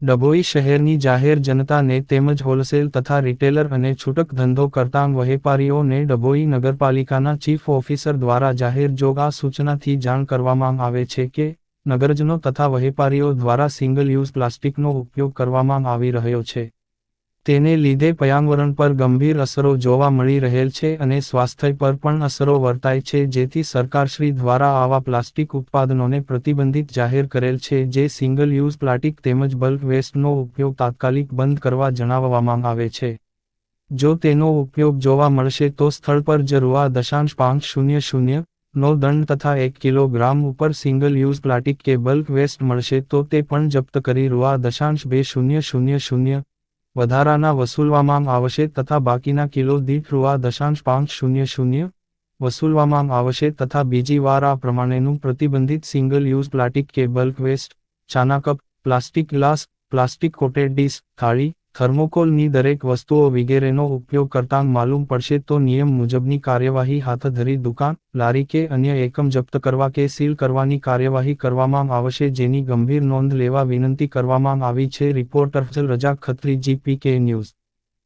ડભોઈ શહેરની જાહેર જનતાને તેમજ હોલસેલ તથા રિટેલર અને છૂટક ધંધો કરતા વેપારીઓને ડભોઈ નગરપાલિકાના ચીફ ઓફિસર દ્વારા જાહેર જોગ આ સૂચનાથી જાણ કરવામાં આવે છે કે નગરજનો તથા વેપારીઓ દ્વારા સિંગલ યુઝ પ્લાસ્ટિકનો ઉપયોગ કરવામાં આવી રહ્યો છે. તેને લીધે પર્યાવરણ પર ગંભીર અસરો જોવા મળી રહેલ છે અને સ્વાસ્થ્ય પર પણ અસરો વર્તાય છે, જેથી સરકારશ્રી દ્વારા આવા પ્લાસ્ટિક ઉત્પાદનોને પ્રતિબંધિત જાહેર કરેલ છે, જે સિંગલ યુઝ પ્લાસ્ટિક તેમજ બલ્ક વેસ્ટનો ઉપયોગ તાત્કાલિક બંધ કરવા જણાવવામાં આવે છે. જો તેનો ઉપયોગ જોવા મળશે તો સ્થળ પર જ રૂ.500 નો દંડ તથા 1 કિલોગ્રામ ઉપર સિંગલ યુઝ પ્લાસ્ટિક કે બલ્ક વેસ્ટ મળશે તો તે પણ જપ્ત કરી રૂ.2000 વધારાના વસૂલવામાં આવશે તથા બાકીના કિલો દીઠ રૂ.500 વસૂલવામાં આવશે તથા બીજી વાર આ પ્રમાણેનું પ્રતિબંધિત સિંગલ યુઝ પ્લાસ્ટિક કે બલ્ક વેસ્ટ, ચાના cup, plastic glass, plastic coated dish, થાળી, થર્મોકોલની દરેક વસ્તુઓ વગેરેનો ઉપયોગ કરતાં માલુમ પડશે તો નિયમ મુજબની કાર્યવાહી હાથ ધરી દુકાન, લારી કે અન્ય એકમ જપ્ત કરવા કે સીલ કરવાની કાર્યવાહી કરવામાં આવશે, જેની ગંભીર નોંધ લેવા વિનંતી કરવામાં આવી છે. રિપોર્ટર અફઝલ રજા ખત્રી, GPK ન્યૂઝ.